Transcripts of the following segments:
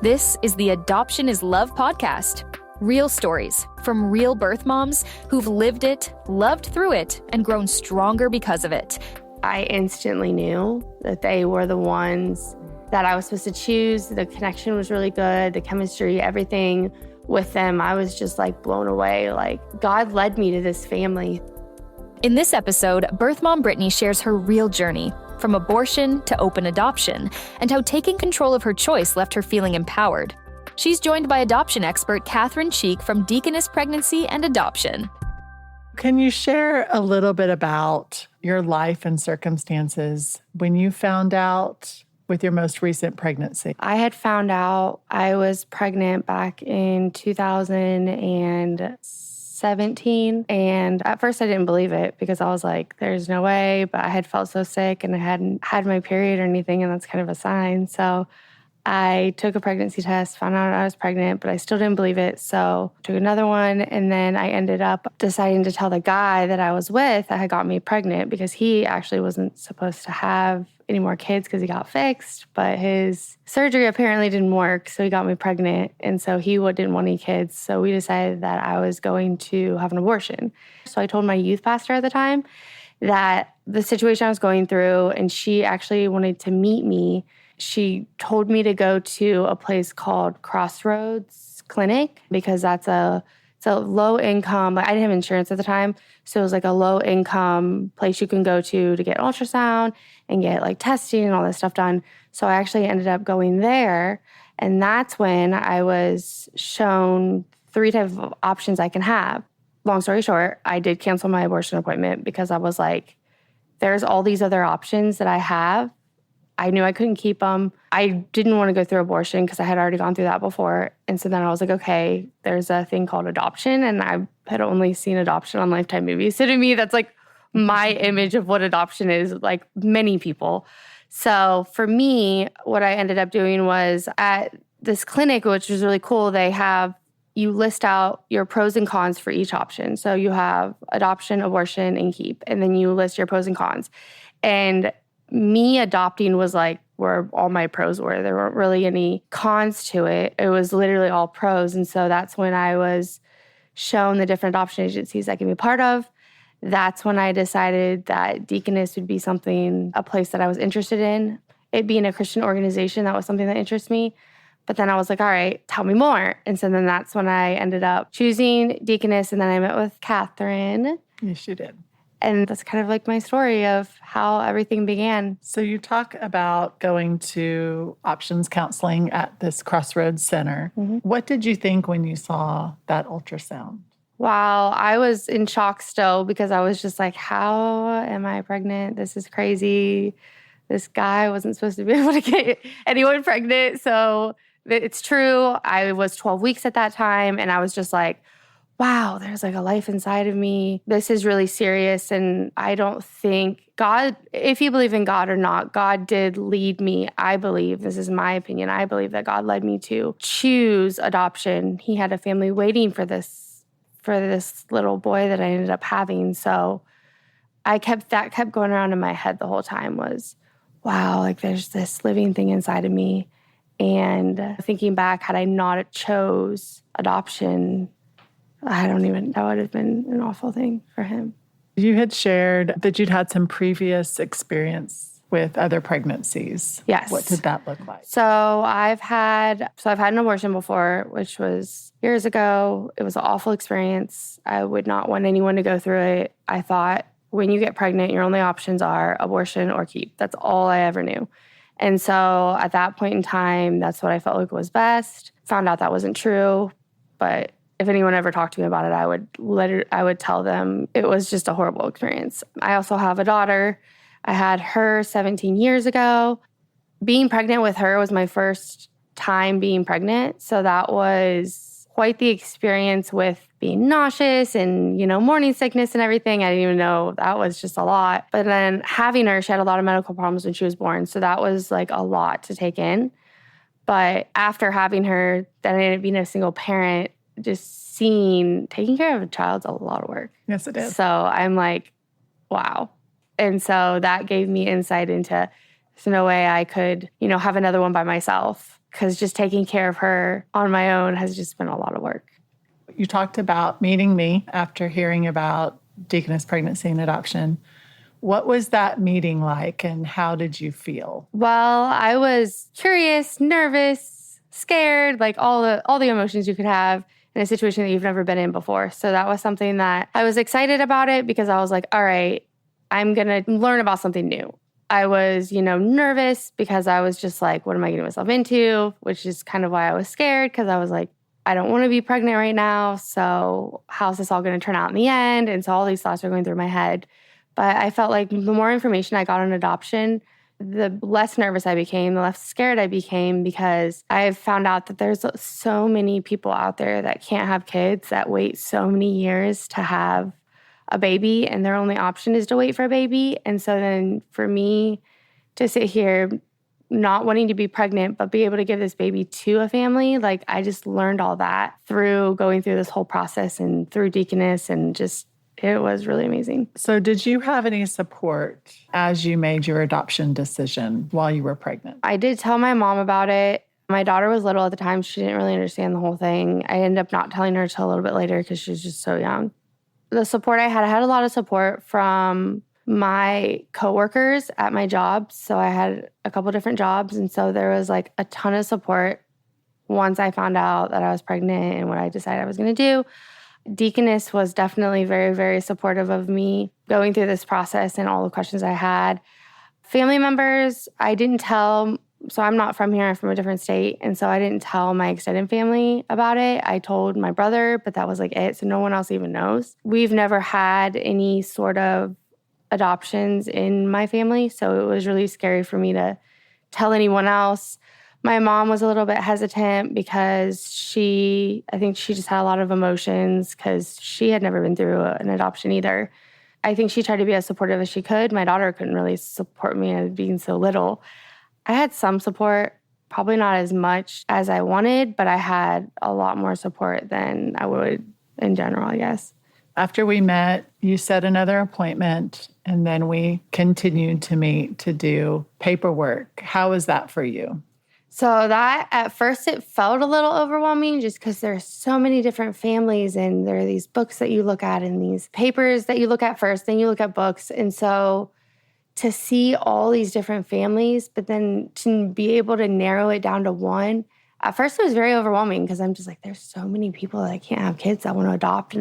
This is the Adoption is Love podcast. Real stories from real birth moms who've lived it, loved through it, and grown stronger because of it. I instantly knew that they were the ones that I was supposed to choose. The connection was really good, the chemistry, everything with them. I was just like blown away. Like God led me to this family. In this episode, birth mom Brittany shares her real journey, from abortion to open adoption, and how taking control of her choice left her feeling empowered. She's joined by adoption expert Catherine Cheek from Deaconess Pregnancy and Adoption. Can you share a little bit about your life and circumstances when you found out with your most recent pregnancy? I had found out I was pregnant back in 2017. And at first I didn't believe it because I was like, there's no way. But I had felt so sick and I hadn't had my period or anything. And that's kind of a sign. So I took a pregnancy test, found out I was pregnant, but I still didn't believe it. So took another one. And then I ended up deciding to tell the guy that I was with that had got me pregnant because he actually wasn't supposed to have any more kids because he got fixed. But his surgery apparently didn't work. So he got me pregnant. And so he didn't want any kids. So we decided that I was going to have an abortion. So I told my youth pastor at the time that the situation I was going through, and she actually wanted to meet me. She told me to go to a place called Crossroads Clinic because it's a low income. I didn't have insurance at the time, so it was like a low income place you can go to get ultrasound and get like testing and all this stuff done. So I actually ended up going there, and that's when I was shown 3 types of options I can have. Long story short, I did cancel my abortion appointment because I was like, there's all these other options that I have. I knew I couldn't keep them. I didn't want to go through abortion because I had already gone through that before. And so then I was like, okay, there's a thing called adoption. And I had only seen adoption on Lifetime movies. So to me, that's like my image of what adoption is, like many people. So for me, what I ended up doing was at this clinic, which was really cool, you list out your pros and cons for each option. So you have adoption, abortion, and keep. And then you list your pros and cons. And me adopting was like where all my pros were. There weren't really any cons to it. It was literally all pros. And so that's when I was shown the different adoption agencies I can be part of. That's when I decided that Deaconess would be a place that I was interested in. It being a Christian organization, that was something that interests me. But then I was like, all right, tell me more. And so then that's when I ended up choosing Deaconess. And then I met with Catherine. Yes, you did. And that's kind of like my story of how everything began. So you talk about going to options counseling at this Crossroads Center. Mm-hmm. What did you think when you saw that ultrasound? Wow, I was in shock still because I was just like, how am I pregnant? This is crazy. This guy wasn't supposed to be able to get anyone pregnant. So it's true. I was 12 weeks at that time, and I was just like, wow, there's like a life inside of me. This is really serious. And I don't think God, if you believe in God or not, God did lead me. I believe, this is my opinion, I believe that God led me to choose adoption. He had a family waiting for this little boy that I ended up having. So that kept going around in my head the whole time was, wow, like there's this living thing inside of me. And thinking back, had I not chose adoption, that would have been an awful thing for him. You had shared that you'd had some previous experience with other pregnancies. Yes. What did that look like? So I've had an abortion before, which was years ago. It was an awful experience. I would not want anyone to go through it. I thought when you get pregnant, your only options are abortion or keep. That's all I ever knew. And so at that point in time, that's what I felt like was best. Found out that wasn't true, but if anyone ever talked to me about it, I would tell them it was just a horrible experience. I also have a daughter. I had her 17 years ago. Being pregnant with her was my first time being pregnant. So that was quite the experience with being nauseous and, morning sickness and everything. I didn't even know that was just a lot. But then having her, she had a lot of medical problems when she was born. So that was like a lot to take in. But after having her, then I ended up being a single parent. Just taking care of a child's a lot of work. Yes, it is. So I'm like, wow. And so that gave me insight into There's no way I could, have another one by myself, because just taking care of her on my own has just been a lot of work. You talked about meeting me after hearing about Deaconess pregnancy and adoption. What was that meeting like, and how did you feel? Well, I was curious, nervous, scared, like all the emotions you could have in a situation that you've never been in before. So that was something that I was excited about it, because I was like, all right, I'm going to learn about something new. I was, nervous because I was just like, what am I getting myself into? Which is kind of why I was scared, because I was like, I don't want to be pregnant right now. So how's this all going to turn out in the end? And so all these thoughts are going through my head. But I felt like the more information I got on adoption, the less nervous I became, the less scared I became, because I've found out that there's so many people out there that can't have kids, that wait so many years to have a baby, and their only option is to wait for a baby. And so then for me to sit here not wanting to be pregnant, but be able to give this baby to a family, like I just learned all that through going through this whole process and through Deaconess, and just it was really amazing. So did you have any support as you made your adoption decision while you were pregnant? I did tell my mom about it. My daughter was little at the time. She didn't really understand the whole thing. I ended up not telling her until a little bit later because she was just so young. The support I had a lot of support from my coworkers at my job. So I had a couple different jobs. And so there was like a ton of support once I found out that I was pregnant and what I decided I was going to do. Deaconess was definitely very, very supportive of me going through this process and all the questions I had. Family members, I didn't tell. So I'm not from here. I'm from a different state. And so I didn't tell my extended family about it. I told my brother, but that was like it. So no one else even knows. We've never had any sort of adoptions in my family. So it was really scary for me to tell anyone else. My mom was a little bit hesitant because I think she just had a lot of emotions because she had never been through an adoption either. I think she tried to be as supportive as she could. My daughter couldn't really support me as being so little. I had some support, probably not as much as I wanted, but I had a lot more support than I would in general, I guess. After we met, you set another appointment, and then we continued to meet to do paperwork. How was that for you? So that, at first, it felt a little overwhelming just because there's so many different families, and there are these books that you look at and these papers that you look at first, then you look at books. And so to see all these different families, but then to be able to narrow it down to one, at first it was very overwhelming because I'm just like, there's so many people that can't have kids that want to adopt.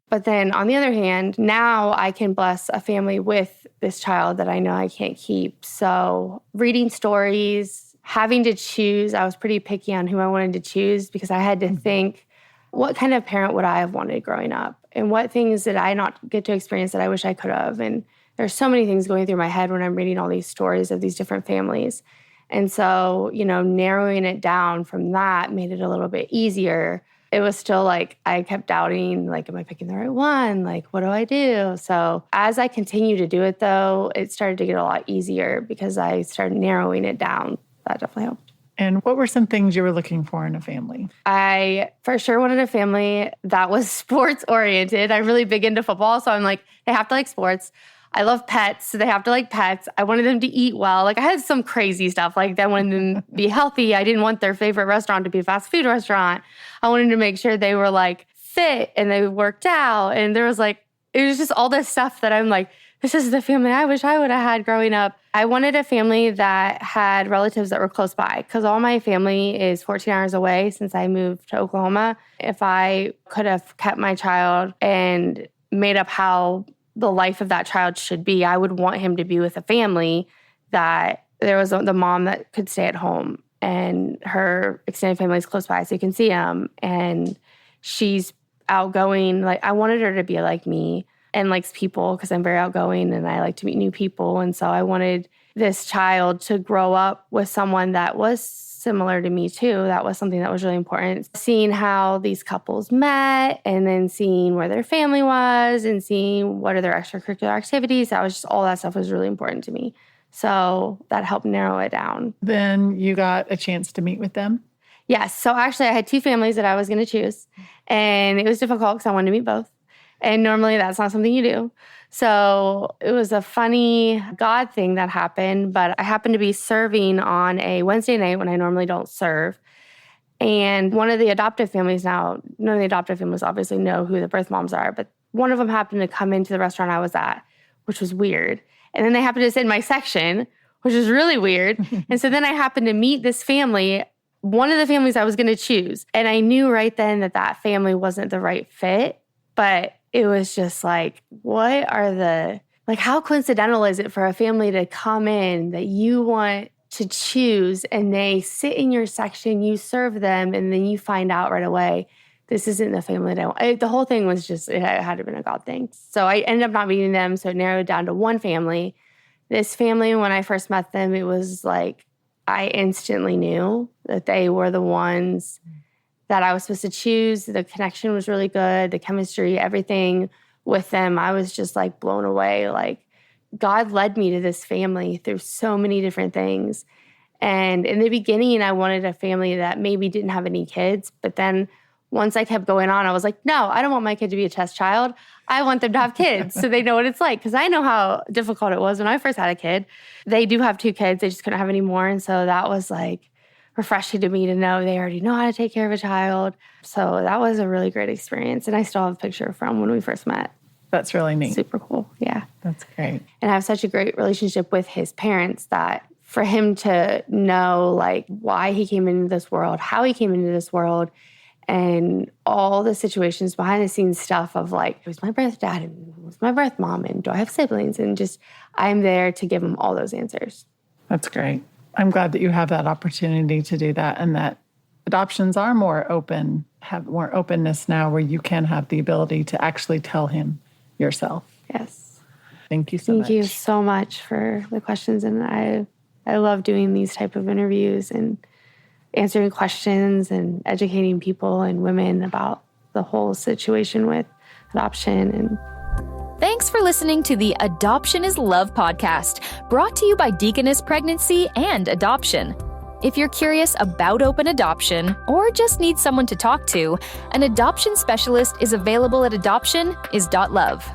But then on the other hand, now I can bless a family with this child that I know I can't keep. So reading stories, having to choose, I was pretty picky on who I wanted to choose because I had to think, what kind of parent would I have wanted growing up? And what things did I not get to experience that I wish I could have? And there's so many things going through my head when I'm reading all these stories of these different families. And so, narrowing it down from that made it a little bit easier. It was still like, I kept doubting, like, am I picking the right one? Like, what do I do? So as I continued to do it, though, it started to get a lot easier because I started narrowing it down. That definitely helped. And what were some things you were looking for in a family? I for sure wanted a family that was sports oriented. I'm really big into football, so I'm like, they have to like sports. I love pets, so they have to like pets. I wanted them to eat well. Like I had some crazy stuff. Like I wanted them to be healthy. I didn't want their favorite restaurant to be a fast food restaurant. I wanted to make sure they were like fit and they worked out. And there was like, it was just all this stuff that I'm like, this is the family I wish I would have had growing up. I wanted a family that had relatives that were close by because all my family is 14 hours away since I moved to Oklahoma. If I could have kept my child and made up how the life of that child should be, I would want him to be with a family that there was the mom that could stay at home and her extended family is close by so you can see them. And she's outgoing. Like I wanted her to be like me and likes people because I'm very outgoing and I like to meet new people. And so I wanted this child to grow up with someone that was similar to me too. That was something that was really important. Seeing how these couples met and then seeing where their family was and seeing what are their extracurricular activities. That was just all that stuff was really important to me. So that helped narrow it down. Then you got a chance to meet with them? Yes. So actually I had two families that I was going to choose and it was difficult because I wanted to meet both. And normally that's not something you do. So it was a funny God thing that happened, but I happened to be serving on a Wednesday night when I normally don't serve. And one of the adoptive families now, none of the adoptive families obviously know who the birth moms are, but one of them happened to come into the restaurant I was at, which was weird. And then they happened to sit in my section, which was really weird. And so then I happened to meet this family, one of the families I was going to choose. And I knew right then that that family wasn't the right fit, but it was just like, how coincidental is it for a family to come in that you want to choose and they sit in your section, you serve them, and then you find out right away, this isn't the family that I want. The whole thing was just, it had to have been a God thing. So I ended up not meeting them, so it narrowed down to one family. This family, when I first met them, it was like, I instantly knew that they were the ones that I was supposed to choose. The connection was really good, the chemistry, everything with them. I was just like blown away. Like God led me to this family through so many different things. And in the beginning, I wanted a family that maybe didn't have any kids. But then once I kept going on, I was like, no, I don't want my kid to be a test child. I want them to have kids so they know what it's like. Because I know how difficult it was when I first had a kid. They do have 2 kids. They just couldn't have any more. And so that was like refreshing to me to know they already know how to take care of a child. So that was a really great experience. And I still have a picture from when we first met. That's really neat. Super cool. Yeah. That's great. And I have such a great relationship with his parents that for him to know like why he came into this world, how he came into this world, and all the situations behind the scenes stuff of like, who's my birth dad and who's my birth mom and do I have siblings? And just, I'm there to give him all those answers. That's great. I'm glad that you have that opportunity to do that and that adoptions are more open, have more openness now where you can have the ability to actually tell him yourself. Yes. Thank you so much. Thank you so much for the questions. And I love doing these type of interviews and answering questions and educating people and women about the whole situation with adoption. And thanks for listening to the Adoption is Love podcast, brought to you by Deaconess Pregnancy and Adoption. If you're curious about open adoption or just need someone to talk to, an adoption specialist is available at adoptionis.love.